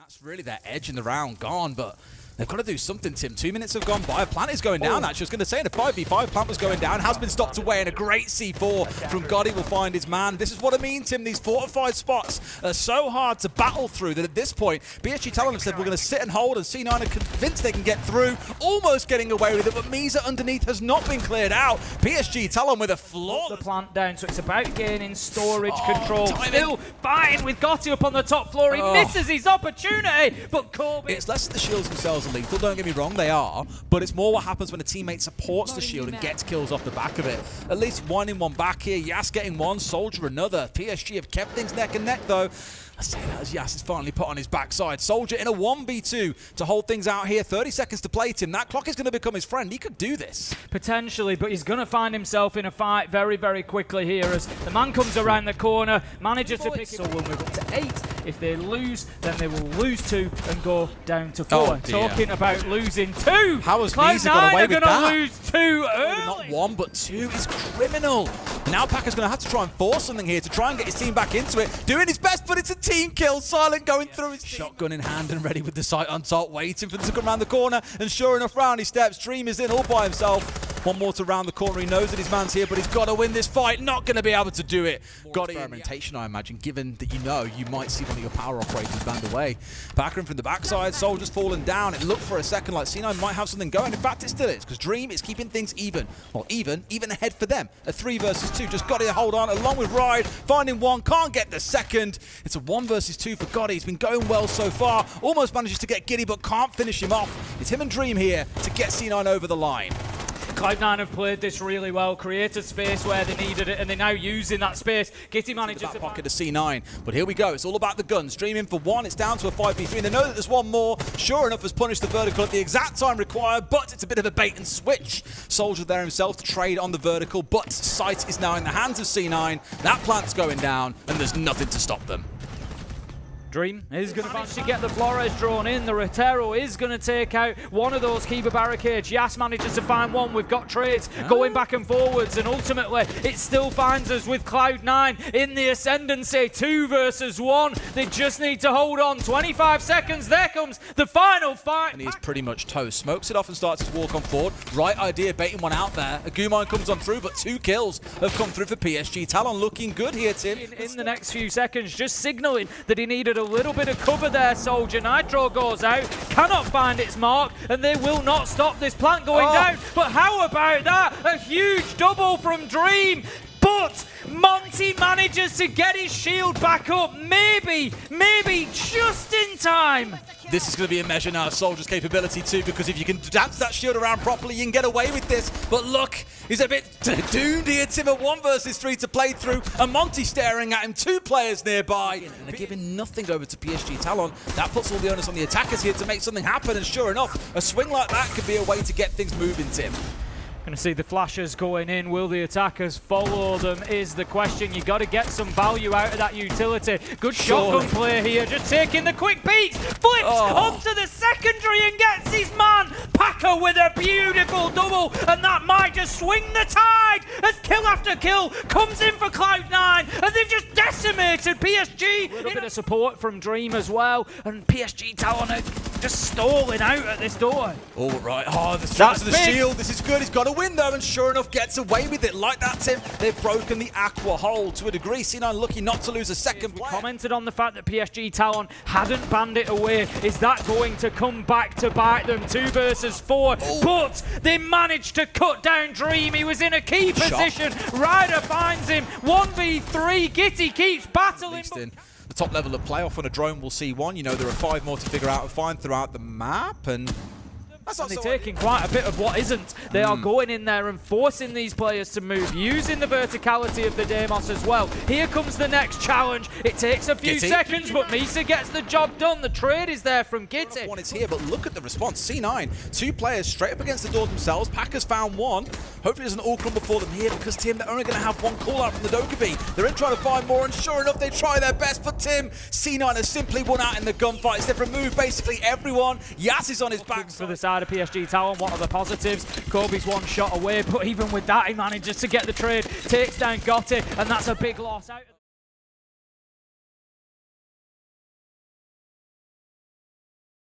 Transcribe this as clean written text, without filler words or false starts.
That's really their edge in the round gone, but they've got to do something, Tim. 2 minutes have gone by. Plant is going down, actually. I was going to say in a 5v5, Plant was going down. Has been stopped away, and a great C4 from Gotti will find his man. This is what I mean, Tim. These fortified spots are so hard to battle through that at this point, PSG Talon have said we're going to sit and hold, and C9 are convinced they can get through, almost getting away with it, but Misa underneath has not been cleared out. PSG Talon with a flaw. The plant down, so it's about gaining storage control. Still fighting with Gotti up on the top floor. He misses his opportunity, but Corby... It's less that the shields themselves are lethal, don't get me wrong, they are, but it's more what happens when a teammate supports the shield and gets kills off the back of it. At least one in one back here, Yas getting one, Soldier another. PSG have kept things neck and neck though. I say that as Yas is finally put on his backside. Soldier in a 1v2 to hold things out here. 30 seconds to play, Tim. That clock is going to become his friend. He could do this. Potentially, but he's going to find himself in a fight very, very quickly here as the man comes around the corner, manages to pick it. So we'll move up to 8. If they lose, then they will lose 2 and go down to 4. Oh, talking about losing 2. How has Misa got away with that? Cloud9 are going to lose 2 early. Not 1, but 2 is criminal. Now Packer's going to have to try and force something here to try and get his team back into it. Doing his best, but it's a team kill. Silent going through his team. Shotgun in hand and ready with the sight on top, waiting for them to come around the corner. And sure enough, round he steps. Dream is in all by himself. One more to round the corner. He knows that his man's here, but he's got to win this fight. Not going to be able to do it. Got experimentation, I imagine, given that you might see one of your power operators banned away. Packer in from the backside. Soldier's fallen down. It looked for a second like C9 might have something going. In fact, it still is, because Dream is keeping things even. Well, even ahead for them. A 3 versus 2. Just got to hold on, along with Ride. Finding one, can't get the second. It's a 1 versus 2 for Gotti. He's been going well so far. Almost manages to get Giddy, but can't finish him off. It's him and Dream here to get C9 over the line. Cloud9 have played this really well, created space where they needed it, and they're now using that space. Gitty manages to pocket of C9, but here we go. It's all about the guns. Dream in for 1. It's down to a 5v3, and they know that there's one more. Sure enough, has punished the vertical at the exact time required, but it's a bit of a bait and switch. Soldier there himself to trade on the vertical, but sight is now in the hands of C9. That plant's going down, and there's nothing to stop them. Dream is going to manage to get the Flores drawn in. The Rotero is going to take out one of those Kiba barricades. Yas manages to find one. We've got trades going back and forwards, and ultimately it still finds us with Cloud9 in the ascendancy. 2 versus 1. They just need to hold on. 25 seconds. There comes the final fight. And he's pretty much toast. Smokes it off and starts to walk on forward. Right idea, baiting one out there. A Gumine comes on through, but 2 kills have come through for PSG. Talon looking good here, Tim. In the next few seconds, just signaling that he needed a little bit of cover there, Soldier. Nitro goes out, cannot find its mark, and they will not stop this plant going down. But how about that? A huge double from Dream. But Monty manages to get his shield back up. Maybe just in time. This is going to be a measure now of Soldier's capability too, because if you can dance that shield around properly, you can get away with this. But look, he's a bit doomed here, Tim. A 1 versus 3 to play through, and Monty staring at him. 2 players nearby, and they're giving nothing over to PSG Talon. That puts all the onus on the attackers here to make something happen, and sure enough, a swing like that could be a way to get things moving, Tim. Going to see the flashes going in. Will the attackers follow them is the question. You got to get some value out of that utility. Good shotgun play here, just taking the quick peeks. Flips onto the secondary and gets his man. Packer with a beautiful double, and that might just swing the tide as kill after kill comes in for Cloud9, and they've just decimated PSG. A little bit of support from Dream as well, and PSG Talon are just stalling out at this door. All right, the straps of the shield. This is good. He's got to win though, and sure enough gets away with it. Like that, Tim, they've broken the aqua hold to a degree. C9 lucky not to lose a second player. Commented on the fact that PSG Talon hadn't banned it away. Is that going to come back to bite them? 2 versus 4, but they managed to cut down Dream. He was in a key position. Ryder finds him. 1v3. Gitty keeps battling. The top level of playoff on a drone will see 1. You know, there are 5 more to figure out and find throughout the map, and they're taking quite a bit of what isn't. They are going in there and forcing these players to move, using the verticality of the Deimos as well. Here comes the next challenge. It takes a few seconds, but Misa gets the job done. The trade is there from Gitty. One is here, but look at the response. C9, 2 players straight up against the door themselves. Packers found 1. Hopefully it doesn't all crumble for them here, because Tim, they're only going to have 1 call out from the Dokkaebi. They're in trying to find more, and sure enough, they try their best. But Tim, C9 has simply won out in the gunfights. They've removed basically everyone. Yas is on his back. For the side of PSG Talon, what are the positives? Kobe's 1 shot away, but even with that, he manages to get the trade, takes down Gotti, and that's a big loss out.